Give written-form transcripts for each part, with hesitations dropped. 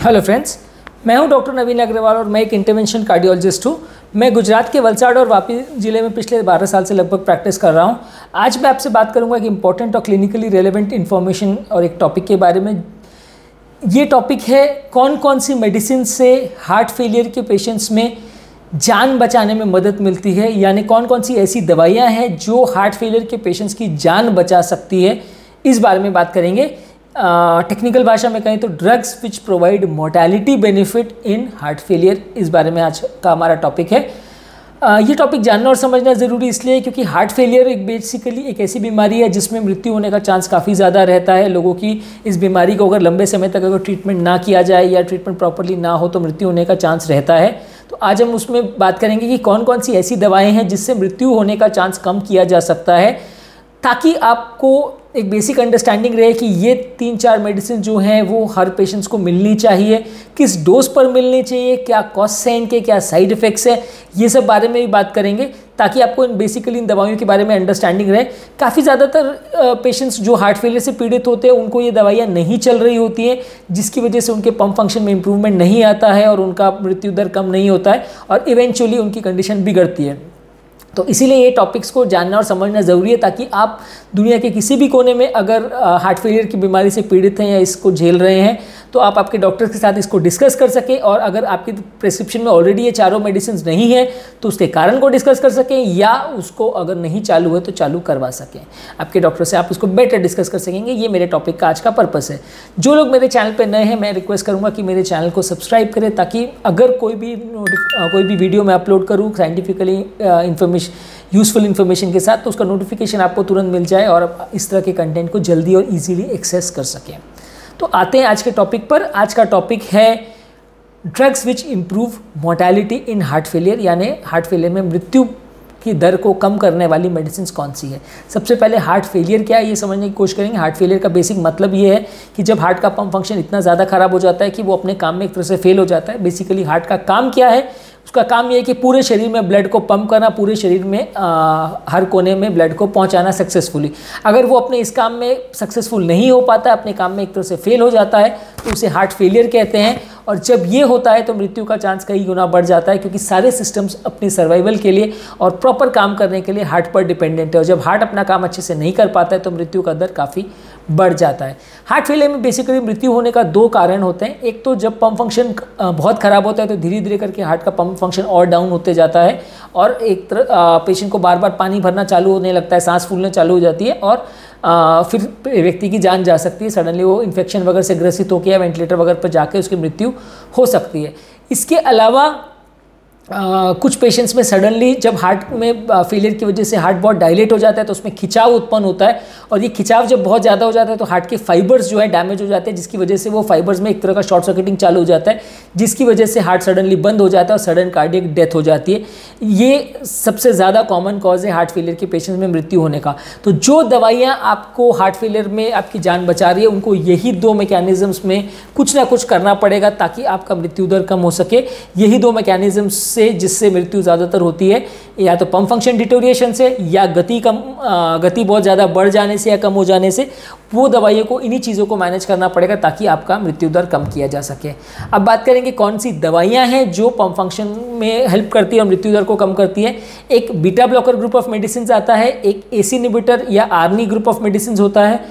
Hello friends, मैं हूं doctor Naveen Agarwal और मैं एक इंटरवेंशन कार्डियोलॉजिस्ट हूं। मैं गुजरात के वलसाड़ और वापी ज़िले में पिछले 12 साल से लगभग प्रैक्टिस कर रहा हूं। आज मैं आपसे बात करूंगा एक इंपॉर्टेंट और क्लिनिकली रेलेवेंट इन्फॉर्मेशन और एक टॉपिक के बारे में। ये टॉपिक है कौन कौन सी मेडिसिन से हार्ट फेलियर के पेशेंट्स में जान बचाने में मदद मिलती है, यानी कौन कौन सी ऐसी दवाइयाँ हैं जो हार्ट फेलियर के पेशेंट्स की जान बचा सकती है। इस बारे में बात करेंगे। टेक्निकल भाषा में कहें तो drugs which provide mortality benefit in heart failure, इस बारे में आज का हमारा टॉपिक है। ये टॉपिक जानना और समझना ज़रूरी इसलिए है क्योंकि हार्ट फेलियर एक बेसिकली एक ऐसी बीमारी है जिसमें मृत्यु होने का चांस काफ़ी ज़्यादा रहता है। लोगों की इस बीमारी को अगर लंबे समय तक अगर ट्रीटमेंट ना किया जाए या ट्रीटमेंट प्रॉपर्ली ना हो तो मृत्यु होने का चांस रहता है। तो आज हम उसमें बात करेंगे कि कौन कौन सी ऐसी दवाएँ हैं जिससे मृत्यु होने का चांस कम किया जा सकता है, ताकि आपको एक बेसिक अंडरस्टैंडिंग रहे कि ये 3-4 मेडिसिन जो हैं वो हर पेशेंट्स को मिलनी चाहिए, किस डोज पर मिलनी चाहिए, क्या कॉस्ट है इनके, क्या साइड इफ़ेक्ट्स है, ये सब बारे में भी बात करेंगे ताकि आपको इन दवाइयों के बारे में अंडरस्टैंडिंग रहे। काफ़ी ज़्यादातर पेशेंट्स जो हार्ट फेलियर से पीड़ित होते हैं उनको ये दवाइयाँ नहीं चल रही होती हैं, जिसकी वजह से उनके पंप फंक्शन में इंप्रूवमेंट नहीं आता है और उनका मृत्यु दर कम नहीं होता है और इवेंचुअली उनकी कंडीशन बिगड़ती है। तो इसीलिए ये टॉपिक्स को जानना और समझना ज़रूरी है ताकि आप दुनिया के किसी भी कोने में अगर हार्ट फेलियर की बीमारी से पीड़ित हैं या इसको झेल रहे हैं तो आप आपके डॉक्टर के साथ इसको डिस्कस कर सकें, और अगर आपकी प्रिस्क्रिप्शन में ऑलरेडी ये चारों मेडिसिन नहीं है तो उसके कारण को डिस्कस कर सकें, या उसको अगर नहीं चालू है तो चालू करवा सकें। आपके डॉक्टर से आप उसको बेटर डिस्कस कर सकेंगे। ये मेरे टॉपिक का आज का पर्पस है। जो लोग मेरे चैनल पर नए हैं, मैं रिक्वेस्ट करूँगा कि मेरे चैनल को सब्सक्राइब करें ताकि अगर कोई भी वीडियो मैं अपलोड करूँ साइंटिफिकली यूज़फुल इन्फॉर्मेशन के साथ तो उसका नोटिफिकेशन आपको तुरंत मिल जाए और आप इस तरह के कंटेंट को जल्दी और इजीली एक्सेस कर सकें। तो आते हैं आज के टॉपिक पर। आज का टॉपिक है drugs which improve mortality in heart failure, यानी हार्ट फेलियर में मृत्यु की दर को कम करने वाली मेडिसिन कौन सी है। सबसे पहले हार्ट फेलियर क्या है ये समझने की कोशिश करेंगे। हार्ट फेलियर का बेसिक मतलब ये है कि जब हार्ट का पंप फंक्शन इतना ज़्यादा खराब हो जाता है कि वो अपने काम में एक तरह से फेल हो जाता है। बेसिकली हार्ट का काम क्या है, उसका काम ये है कि पूरे शरीर में ब्लड को पंप करना, पूरे शरीर में हर कोने में ब्लड को पहुंचाना सक्सेसफुली। अगर वो अपने इस काम में सक्सेसफुल नहीं हो पाता, अपने काम में एक तरह से फेल हो जाता है तो उसे हार्ट फेलियर कहते हैं। और जब ये होता है तो मृत्यु का चांस कई गुना बढ़ जाता है क्योंकि सारे सिस्टम्स अपनी सर्वाइवल के लिए और प्रॉपर काम करने के लिए हार्ट पर डिपेंडेंट है, और जब हार्ट अपना काम अच्छे से नहीं कर पाता है तो मृत्यु का दर काफ़ी बढ़ जाता है। हार्ट फेलियर में बेसिकली मृत्यु होने का 2 कारण होते हैं। एक तो जब पंप फंक्शन बहुत ख़राब होता है तो धीरे धीरे करके हार्ट का पंप फंक्शन और डाउन होते जाता है और एक तरह पेशेंट को बार बार पानी भरना चालू होने लगता है, सांस फूलना चालू हो जाती है और फिर व्यक्ति की जान जा सकती है। सडनली वो इन्फेक्शन वगैरह से ग्रसित होकर या वेंटिलेटर वगैरह पर जाके उसकी मृत्यु हो सकती है। इसके अलावा कुछ पेशेंट्स में सडनली जब हार्ट में फेलियर की वजह से हार्ट बहुत डायलेट हो जाता है तो उसमें खिंचाव उत्पन्न होता है, और ये खिंचाव जब बहुत ज़्यादा हो जाता है तो हार्ट के फाइबर्स जो है डैमेज हो जाते हैं, जिसकी वजह से वो फाइबर्स में एक तरह का शॉर्ट सर्किटिंग चालू हो जाता है, जिसकी वजह से हार्ट सडनली बंद हो जाता है और सडन कार्डियक डेथ हो जाती है। ये सबसे ज़्यादा कॉमन कॉज है हार्ट फेलियर के पेशेंट्स में मृत्यु होने का। तो जो दवाइयाँ आपको हार्ट फेलियर में आपकी जान बचा रही है उनको यही 2 मैकेनिज़म्स में कुछ ना कुछ करना पड़ेगा ताकि आपका मृत्यु दर कम हो सके। यही 2 मैकेनिज़म्स से जिससे मृत्यु ज़्यादातर होती है, या तो पंप फंक्शन डिटोरिएशन से या गति बहुत ज़्यादा बढ़ जाने से या कम हो जाने से। वो दवाइयों को इन्हीं चीज़ों को मैनेज करना पड़ेगा ताकि आपका मृत्यु दर कम किया जा सके। अब बात करेंगे कौन सी दवाइयाँ हैं जो पंप फंक्शन में हेल्प करती है और मृत्यु दर को कम करती है। एक beta blocker group of medicine आता है, एक एसी इनहिबिटर या आर्नी ग्रुप ऑफ मेडिसिन होता है,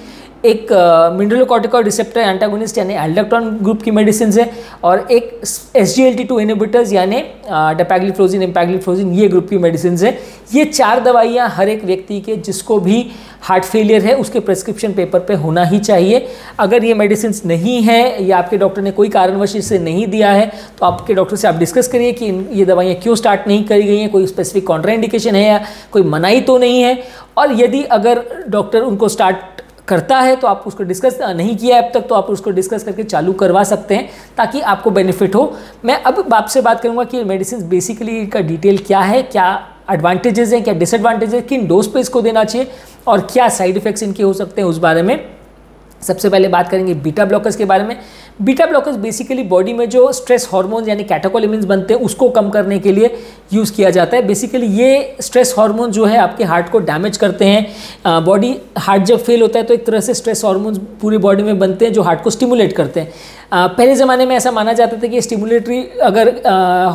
एक मिनरलोकॉर्टिकॉइड रिसेप्टर एंटागोनिस्ट यानी एल्डोस्टेरोन ग्रुप की मेडिसिन है, और एक SGLT2 इनहिबिटर्स यानी डेपैग्लिफ्लोजिन, एम्पैग्लिफ्लोजिन, ये ग्रुप की मेडिसिन है। ये 4 दवाइयाँ हर एक व्यक्ति के जिसको भी हार्ट फेलियर है उसके प्रेस्क्रिप्शन पेपर पे होना ही चाहिए। अगर ये मेडिसिन नहीं है या आपके डॉक्टर ने कोई कारणवश इसे नहीं दिया है तो आपके डॉक्टर से आप डिस्कस करिए कि ये दवाइयाँ क्यों स्टार्ट नहीं करी गई हैं, कोई स्पेसिफिक कॉन्ट्राइंडिकेशन है या कोई मनाही तो नहीं है। और यदि अगर डॉक्टर उनको स्टार्ट करता है तो आप उसको डिस्कस नहीं किया अब तक तो आप उसको डिस्कस करके चालू करवा सकते हैं ताकि आपको बेनिफिट हो। मैं अब आपसे बात करूंगा कि मेडिसिन बेसिकली का डिटेल क्या है, क्या एडवांटेजेस हैं, क्या डिसएडवांटेजेस, किन डोज पे इसको देना चाहिए और क्या साइड इफ़ेक्ट्स इनके हो सकते हैं उस बारे में सबसे पहले बात करेंगे बीटा ब्लॉकर्स के बारे में। बीटा ब्लॉकर्स बेसिकली बॉडी में जो स्ट्रेस हार्मोन यानी कैटेकोलिमिन्स बनते हैं उसको कम करने के लिए यूज़ किया जाता है। बेसिकली ये स्ट्रेस हार्मोन जो है आपके हार्ट को डैमेज करते हैं। बॉडी हार्ट जब फेल होता है तो एक तरह से स्ट्रेस हार्मोन्स पूरी बॉडी में बनते हैं जो हार्ट को स्टिमुलेट करते हैं। पहले ज़माने में ऐसा माना जाता था कि स्टिमुलेटरी अगर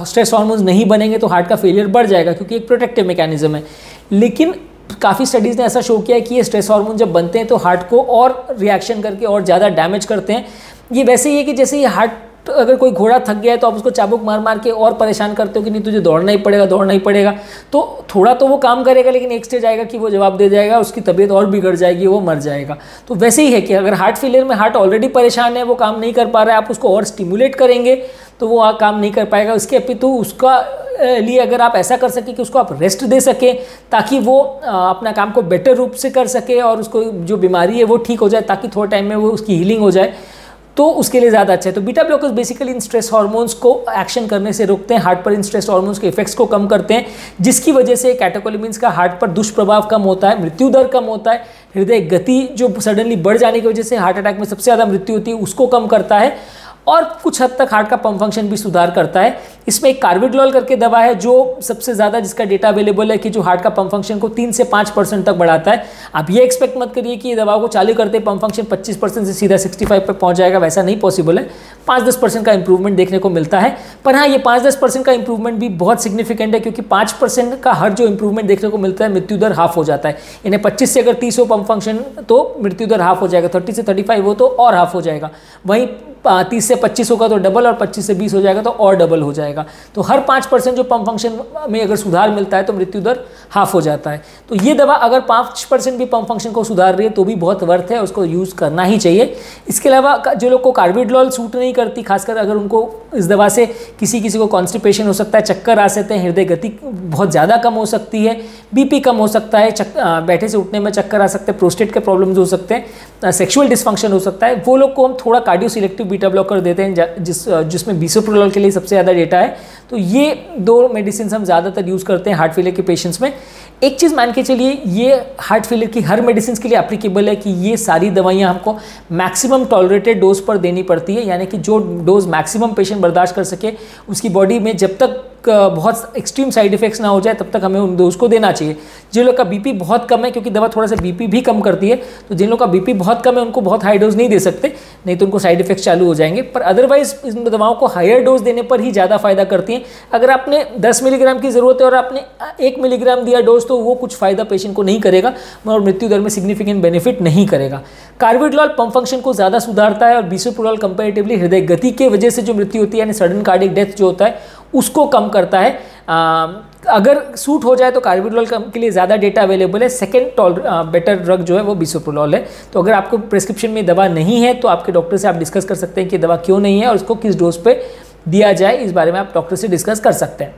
स्ट्रेस हार्मोन्स नहीं बनेंगे तो हार्ट का फेलियर बढ़ जाएगा, क्योंकि एक प्रोटेक्टिव मैकेनिज्म है। लेकिन काफ़ी स्टडीज़ ने ऐसा शो किया है कि ये स्ट्रेस हार्मोन जब बनते हैं तो हार्ट को और रिएक्शन करके और ज़्यादा डैमेज करते हैं। ये वैसे ही है कि जैसे ये हार्ट, अगर कोई घोड़ा थक गया है तो आप उसको चाबुक मार मार के और परेशान करते हो कि नहीं तुझे दौड़ना ही पड़ेगा, तो थोड़ा तो वो काम करेगा, लेकिन एक स्टेज आएगा कि वो जवाब दे जाएगा, उसकी तबीयत और बिगड़ जाएगी, वो मर जाएगा। तो वैसे ही है कि अगर हार्ट फेलियर में हार्ट ऑलरेडी परेशान है, वो काम नहीं कर पा रहा है, आप उसको और स्टिमुलेट करेंगे तो वो काम नहीं कर पाएगा। उसके अपितु उसका लिए अगर आप ऐसा कर सकें कि उसको आप रेस्ट दे सकें ताकि वो अपना काम को बेटर रूप से कर सके और उसको जो बीमारी है वो ठीक हो जाए, ताकि थोड़े टाइम में वो उसकी हीलिंग हो जाए, तो उसके लिए ज़्यादा अच्छा है। तो बीटा ब्लॉकर्स बेसिकली इन स्ट्रेस हार्मोन्स को एक्शन करने से रोकते हैं, हार्ट पर इन स्ट्रेस हार्मोन्स के इफेक्ट्स को कम करते हैं, जिसकी वजह से कैटेकोलिमिन्स का हार्ट पर दुष्प्रभाव कम होता है, मृत्यु दर कम होता है, हृदय गति जो सडनली बढ़ जाने की वजह से हार्ट अटैक में सबसे ज़्यादा मृत्यु होती है उसको कम करता है, और कुछ हद तक हार्ट का पंप फंक्शन भी सुधार करता है। इसमें एक कार्बिडोल करके दवा है जो सबसे ज़्यादा जिसका डेटा अवेलेबल है कि जो हार्ट का पंप फंक्शन को 3 से 5% तक बढ़ाता है। आप ये एक्सपेक्ट मत करिए कि ये दवा को चालू करते पंप फंक्शन 25% से सीधा 65 पर पहुंच जाएगा, वैसा नहीं पॉसिबल है। 5-10% का इंप्रूवमेंट देखने को मिलता है, पर हाँ ये 5-10% का इंप्रूवमेंट भी बहुत सिग्निफिकेंट है, क्योंकि 5% का हर जो इंप्रूवमेंट देखने को मिलता है मृत्यु दर हाफ हो जाता है। इन्हें 25 से अगर 30 हो पंप फंक्शन तो मृत्यु दर हाफ हो जाएगा, 30 से 35 हो तो और हाफ हो जाएगा, वहीं 30 से 25 होगा तो डबल, और 25 से 20 हो जाएगा तो और डबल हो जाएगा। तो हर 5% जो पंप फंक्शन में अगर सुधार मिलता है तो मृत्यु दर हाफ हो जाता है। तो ये दवा अगर 5% भी पंप फंक्शन को सुधार रही है तो भी बहुत वर्थ है, उसको यूज़ करना ही चाहिए। इसके अलावा जो लोग को कार्बिडोल सूट नहीं करती, खासकर अगर उनको इस दवा से किसी को कॉन्स्टिपेशन हो सकता है, चक्कर आ सकते हैं, हृदय गति बहुत ज़्यादा कम हो सकती है, बीपी कम हो सकता है, बैठे से उठने में चक्कर आ सकते हैं, प्रोस्टेट के प्रॉब्लम्स हो सकते हैं, सेक्सुअल डिस्फंक्शन हो सकता है, वो लोग को हम थोड़ा कार्डियो सिलेक्टिव बीटा ब्लॉकर देते हैं जिसमें बिसोप्रोलोल के लिए सबसे ज़्यादा डेटा है। तो ये 2 मेडिसिन हम ज़्यादातर यूज़ करते हैं हार्ट फेलियर के पेशेंट्स में। एक चीज़ मान के चलिए, ये हार्ट फेलियर की हर मेडिसिन के लिए एप्लीकेबल है कि ये सारी दवाइयाँ हमको मैक्सिमम टॉलरेटेड डोज पर देनी पड़ती है, यानी कि जो डोज मैक्सिमम पेशेंट बर्दाश्त कर सके, उसकी बॉडी में जब तक बहुत एक्सट्रीम साइड इफेक्ट्स ना हो जाए तब तक हमें उन डोज को देना चाहिए। जिन लोग का बीपी बहुत कम है, क्योंकि दवा थोड़ा सा बीपी भी कम करती है, तो जिन लोग का बीपी बहुत कम है उनको बहुत हाई डोज नहीं दे सकते, नहीं तो उनको साइड इफेक्ट्स चालू हो जाएंगे। पर अदरवाइज इन दवाओं को हायर डोज देने पर ही ज़्यादा फायदा करती हैं। अगर आपने 10 मिलीग्राम की ज़रूरत है और आपने 1 मिलीग्राम दिया डोज, तो वो कुछ फ़ायदा पेशेंट को नहीं करेगा और मृत्यु दर में सिग्निफिकेंट बेनिफिट नहीं करेगा। कार्बिडोल पंप फंक्शन को ज़्यादा सुधारता है, और बिसोप्रोलोल कंपैरेटिवली हृदय गति के वजह से जो मृत्यु होती है, यानी सडन कार्डियक डेथ जो होता है, उसको कम करता है। अगर सूट हो जाए तो कार्बिडोल के लिए ज़्यादा डेटा अवेलेबल है। सेकेंड बेटर ड्रग जो है वो बिसोप्रोलोल है। तो अगर आपको प्रिस्क्रिप्शन में दवा नहीं है तो आपके डॉक्टर से आप डिस्कस कर सकते हैं कि दवा क्यों नहीं है और उसको किस डोज पे दिया जाए, इस बारे में आप डॉक्टर से डिस्कस कर सकते हैं।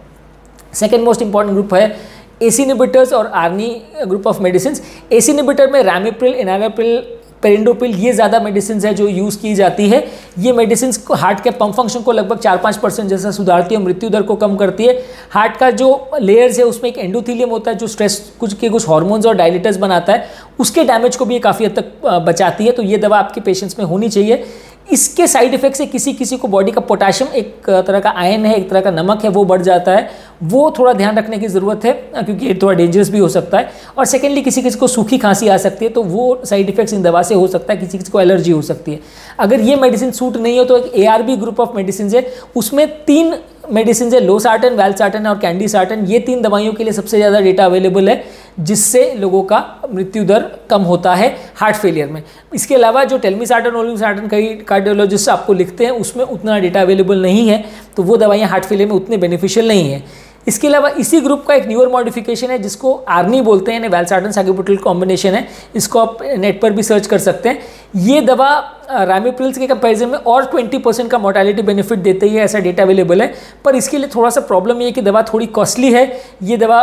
सेकेंड मोस्ट इंपॉर्टेंट ग्रुप है एसी इनहिबिटर्स और Arnie group of medicine. AC inhibitor में रैमिप्रिल, एनालाप्रिल, पेरिंडोपिल, ये ज़्यादा मेडिसिन है जो यूज़ की जाती है। ये मेडिसिन हार्ट के पंप फंक्शन को लगभग 4-5% जैसा सुधारती है, मृत्यु दर को कम करती है। हार्ट का जो लेयर्स है उसमें एक एंडोथीलियम होता है जो स्ट्रेस कुछ हार्मोन्स और डायलिटर्स बनाता है, उसके डैमेज को भी ये काफ़ी हद तक बचाती है। तो ये दवा आपके पेशेंट्स में होनी चाहिए। इसके साइड इफेक्ट से किसी को बॉडी का पोटाशियम, एक तरह का आयन है, एक तरह का नमक है, वो बढ़ जाता है, वो थोड़ा ध्यान रखने की ज़रूरत है क्योंकि ये थोड़ा डेंजरस भी हो सकता है। और सेकेंडली किसी को सूखी खांसी आ सकती है, तो वो साइड इफेक्ट्स इन दवा से हो सकता है। किसी को एलर्जी हो सकती है। अगर ये मेडिसिन सूट नहीं हो तो एक ARB ग्रुप ऑफ मेडिसिन है, उसमें 3 मेडिसिन है, लोसार्टन, वैल्सार्टन और कैंडिसार्टन। ये 3 दवाइयों के लिए सबसे ज़्यादा डेटा अवेलेबल है, जिससे लोगों का मृत्यु दर कम होता है हार्ट फेलियर में। इसके अलावा जो टेल्मिसार्टन, ओल्मिसार्टन कई कार्डियोलॉजिस्ट आपको लिखते हैं, उसमें उतना डेटा अवेलेबल नहीं है, तो वो दवाइयाँ हार्ट फेलियर में उतने बेनिफिशियल नहीं है। इसके अलावा इसी ग्रुप का एक न्यूअर मॉडिफिकेशन है जिसको आर्नी बोलते हैं, वैल्सार्टन साइक्लोपेंटेल कॉम्बिनेशन है। इसको आप नेट पर भी सर्च कर सकते हैं। ये दवा रामिप्रिल्स के कंपैरिजन में और 20% का मोर्टेलिटी बेनिफिट देते ही है, ऐसा डेटा अवेलेबल है। पर इसके लिए थोड़ा सा प्रॉब्लम ये है कि दवा थोड़ी कॉस्टली है। ये दवा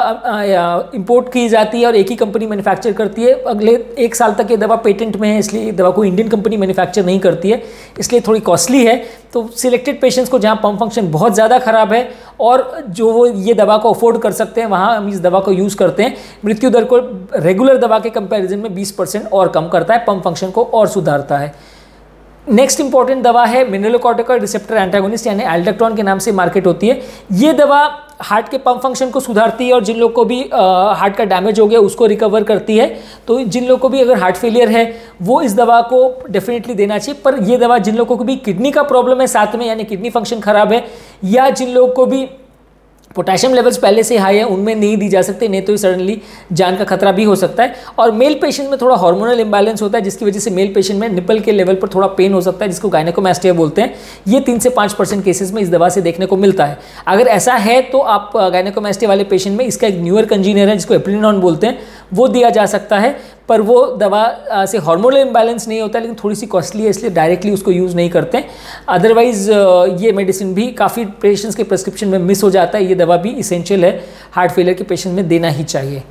इंपोर्ट की जाती है और एक ही कंपनी मैन्युफैक्चर करती है। अगले 1 साल तक ये दवा पेटेंट में है, इसलिए दवा को इंडियन कंपनी मैन्युफैक्चर नहीं करती है, इसलिए थोड़ी कॉस्टली है। तो सिलेक्टेड पेशेंट्स को जहाँ पम्प फंक्शन बहुत ज़्यादा खराब है और जो वो ये दवा को अफोर्ड कर सकते हैं, वहाँ हम इस दवा को यूज़ करते हैं। मृत्यु दर को रेगुलर दवा के कंपैरिजन में 20% और कम करता है, पम्प फंक्शन को और सुधारता है। नेक्स्ट इंपॉर्टेंट दवा है मिनरलोकॉर्टिकॉइड रिसेप्टर एंटागोनिस्ट यानी एल्डोस्टेरोन के नाम से मार्केट होती है। ये दवा हार्ट के पंप फंक्शन को सुधारती है और जिन लोग को भी हार्ट का डैमेज हो गया उसको रिकवर करती है। तो जिन लोग को भी अगर हार्ट फेलियर है वो इस दवा को डेफिनेटली देना चाहिए। पर ये दवा जिन लोगों को भी किडनी का प्रॉब्लम है साथ में, यानी किडनी फंक्शन खराब है, या जिन लोगों को भी पोटेशियम लेवल्स पहले से हाई है, उनमें नहीं दी जा सकती, नहीं तो सडनली जान का खतरा भी हो सकता है। और मेल पेशेंट में थोड़ा हार्मोनल इंबैलेंस होता है, जिसकी वजह से मेल पेशेंट में निपल के लेवल पर थोड़ा पेन हो सकता है, जिसको गायनेकोमैस्टिया बोलते हैं। ये 3 से 5% केसेस में इस दवा से देखने को मिलता है। अगर ऐसा है तो आप गायनेकोमैस्टिया वाले पेशेंट में इसका एक न्यूअर कंजीनियर है जिसको एप्रिनॉन बोलते हैं, वो दिया जा सकता है। पर वो दवा से हार्मोनल इंबैलेंस नहीं होता, लेकिन थोड़ी सी कॉस्टली है, इसलिए डायरेक्टली उसको यूज़ नहीं करते। अदरवाइज ये मेडिसिन भी काफ़ी पेशेंट्स के प्रिस्क्रिप्शन में मिस हो जाता है। ये दवा भी इसेंशियल है, हार्ट फेलियर के पेशेंट में देना ही चाहिए।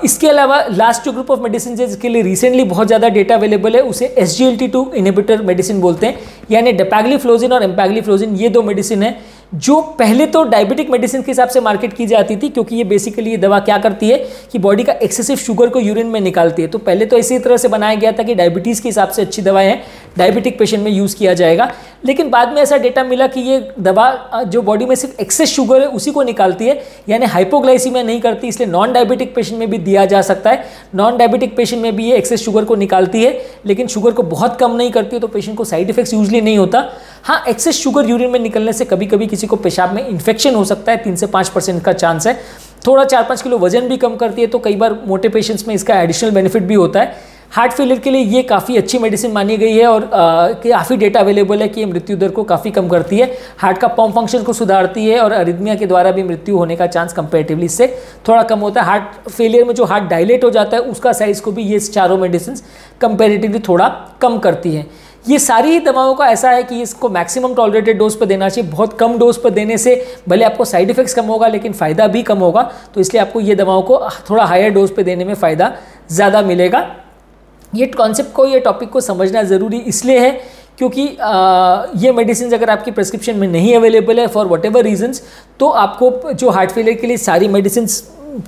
इसके अलावा लास्ट जो ग्रुप ऑफ मेडिसिन है जिसके लिए रिसेंटली बहुत ज़्यादा डेटा अवेलेबल है, उसे SGLT2 इनहिबिटर मेडिसिन बोलते हैं, यानी डेपैग्लिफ्लोजिन और एम्पैग्लिफ्लोजिन। ये 2 मेडिसिन है जो पहले तो डायबिटिक मेडिसिन के हिसाब से मार्केट की जाती थी, क्योंकि ये बेसिकली ये दवा क्या करती है कि बॉडी का एक्सेसिव शुगर को यूरिन में निकालती है। तो पहले तो इसी तरह से बनाया गया था कि डायबिटीज़ के हिसाब से अच्छी दवाएं हैं, डायबिटिक पेशेंट में यूज़ किया जाएगा। लेकिन बाद में ऐसा डेटा मिला कि ये दवा जो बॉडी में सिर्फ एक्सेस शुगर है उसी को निकालती है, यानी हाइपोग्लाइसीमिया नहीं करती, इसलिए नॉन डायबिटिक पेशेंट में भी दिया जा सकता है। नॉन डायबिटिक पेशेंट में भी ये एक्सेस शुगर को निकालती है, लेकिन शुगर को बहुत कम नहीं करती है, तो पेशेंट को साइड इफेक्ट्स यूजली नहीं होता। हाँ, एक्सेस शुगर यूरिन में निकलने से कभी कभी किसी को पेशाब में इन्फेक्शन हो सकता है, 3 से 5% का चांस है। थोड़ा 4-5 किलो वजन भी कम करती है, तो कई बार मोटे पेशेंट्स में इसका एडिशनल बेनिफिट भी होता है। हार्ट फेलियर के लिए ये काफ़ी अच्छी मेडिसिन मानी गई है और काफ़ी डेटा अवेलेबल है कि ये मृत्यु दर को काफ़ी कम करती है, हार्ट का पंप फंक्शन को सुधारती है और अरिथमिया के द्वारा भी मृत्यु होने का चांस कंपेरेटिवली इससे थोड़ा कम होता है। हार्ट फेलियर में जो हार्ट डायलेट हो जाता है उसका साइज़ को भी ये चारों मेडिसिन कंपेरेटिवली थोड़ा कम करती हैं। ये सारी दवाओं का ऐसा है कि इसको मैक्सिमम टॉलरेटेड डोज पर देना चाहिए। बहुत कम डोज पर देने से भले आपको साइड इफेक्ट्स कम होगा लेकिन फ़ायदा भी कम होगा, तो इसलिए आपको ये दवाओं को थोड़ा हायर डोज पर देने में फ़ायदा ज़्यादा मिलेगा। ये कॉन्सेप्ट को, ये टॉपिक को समझना ज़रूरी इसलिए है क्योंकि ये मेडिसिन अगर आपकी प्रिस्क्रिप्शन में नहीं अवेलेबल है फॉर वट एवर रीजन्स, तो आपको जो हार्ट फेलियर के लिए सारी मेडिसिन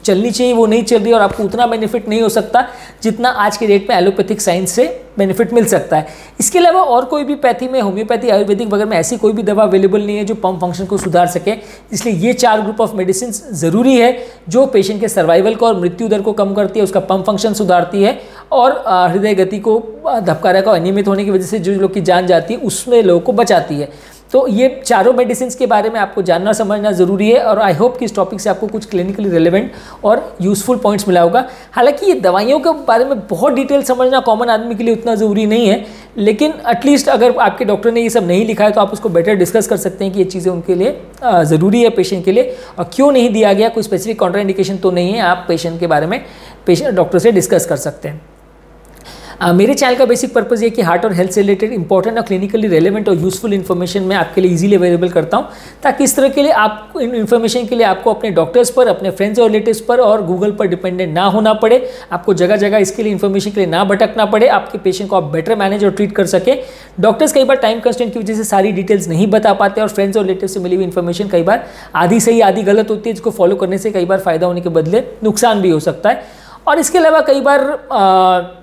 चलनी चाहिए वो नहीं चल रही और आपको उतना बेनिफिट नहीं हो सकता जितना आज के डेट में एलोपैथिक साइंस से बेनिफिट मिल सकता है। इसके अलावा और कोई भी पैथी में, होम्योपैथी, आयुर्वेदिक वगैरह में ऐसी कोई भी दवा अवेलेबल नहीं है जो पंप फंक्शन को सुधार सके। इसलिए ये 4 ग्रुप ऑफ मेडिसिन ज़रूरी है जो पेशेंट के सर्वाइवल को और मृत्यु दर को कम करती है, उसका पंप फंक्शन सुधारती है और हृदय गति को, धबकारा को अनियमित होने की वजह से जो लोग की जान जाती है उसमें लोगों को बचाती है। तो ये चारों मेडिसिन के बारे में आपको जानना समझना ज़रूरी है और आई होप कि इस टॉपिक से आपको कुछ क्लिनिकली रिलेवेंट और यूज़फुल पॉइंट्स मिला होगा। हालांकि ये दवाइयों के बारे में बहुत डिटेल समझना कॉमन आदमी के लिए उतना ज़रूरी नहीं है, लेकिन एटलीस्ट अगर आपके डॉक्टर ने ये सब नहीं लिखा है तो आप उसको बेटर डिस्कस कर सकते हैं कि ये चीज़ें उनके लिए ज़रूरी है पेशेंट के लिए और क्यों नहीं दिया गया, कोई स्पेसिफिक कॉन्ट्राइंडिकेशन तो नहीं है। आप पेशेंट के बारे में डॉक्टर से डिस्कस कर सकते हैं। मेरे चैनल का बेसिक पर्पज़ ये कि हार्ट और हेल्थ से रिलेटेड इंपॉर्टेंट और क्लिनिकली रेलेवेंट और यूजफुल इन्फॉर्मेशन मैं आपके लिए इजीली अवेलेबल करता हूँ, ताकि इस तरह के लिए आप इन्फॉर्मेशन के लिए आपको अपने डॉक्टर्स पर, अपने फ्रेंड्स और रिलेटिव्स पर और गूगल पर डिपेंडेंट ना होना पड़े, आपको जगह जगह इसके लिए इन्फॉर्मेशन के लिए ना भटकना पड़े, आपके पेशेंट को आप बेटर मैनेज और ट्रीट कर सके। डॉक्टर्स कई बार टाइम कंस्ट्रेंट की वजह से सारी डिटेल्स नहीं बता पाते और फ्रेंड्स और रिलेटिव से मिली हुई इन्फॉर्मेशन कई बार आधी सही आधी गलत होती है, जिसको फॉलो करने से कई बार फ़ायदा होने के बदले नुकसान भी हो सकता है। और इसके अलावा कई बार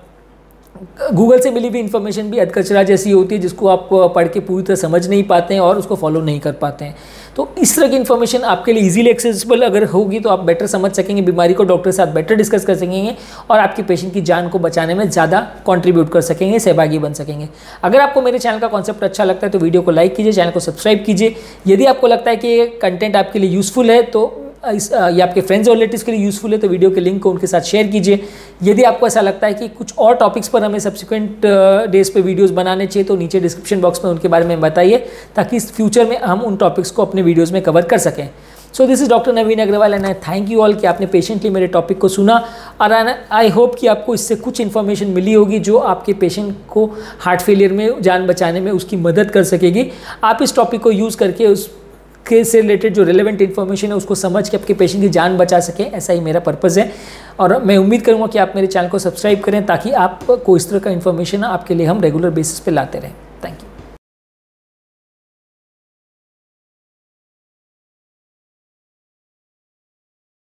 गूगल से मिली हुई इन्फॉर्मेशन भी अधकचरा जैसी होती है, जिसको आप पढ़ के पूरी तरह समझ नहीं पाते हैं और उसको फॉलो नहीं कर पाते हैं। तो इस तरह की इन्फॉर्मेशन आपके लिए इजीली एक्सेसिबल अगर होगी तो आप बेटर समझ सकेंगे बीमारी को, डॉक्टर के साथ बेटर डिस्कस कर सकेंगे और आपके पेशेंट की जान को बचाने में ज़्यादा कंट्रीब्यूट कर सकेंगे, सहभागी बन सकेंगे। अगर आपको मेरे चैनल का कॉन्सेप्ट अच्छा लगता है तो वीडियो को लाइक कीजिए, चैनल को सब्सक्राइब कीजिए। यदि आपको लगता है कि ये कंटेंट आपके लिए यूज़फुल है तो या आपके फ्रेंड्स और रिलेटिव्स के लिए यूज़फुल है तो वीडियो के लिंक को उनके साथ शेयर कीजिए। यदि आपको ऐसा लगता है कि कुछ और टॉपिक्स पर हमें सब्सिक्वेंट डेज पे वीडियोस बनाने चाहिए तो नीचे डिस्क्रिप्शन बॉक्स में उनके बारे में बताइए, ताकि इस फ्यूचर में हम उन टॉपिक्स को अपने वीडियोस में कवर कर सकें। So this is doctor Naveen Agarwal and I thank you all कि आपने पेशेंटली मेरे टॉपिक को सुना और आई होप कि आपको इससे कुछ इन्फॉर्मेशन मिली होगी जो आपके पेशेंट को हार्ट फेलियर में जान बचाने में उसकी मदद कर सकेगी। आप इस टॉपिक को यूज़ करके उस केस से रिलेटेड जो रिलेवेंट इन्फॉर्मेशन है उसको समझ के आपके पेशेंट की जान बचा सकें, ऐसा ही मेरा पर्पज़ है। और मैं उम्मीद करूँगा कि आप मेरे चैनल को सब्सक्राइब करें ताकि आपको इस तरह का इन्फॉर्मेशन आपके लिए हम रेगुलर बेसिस पे लाते रहें।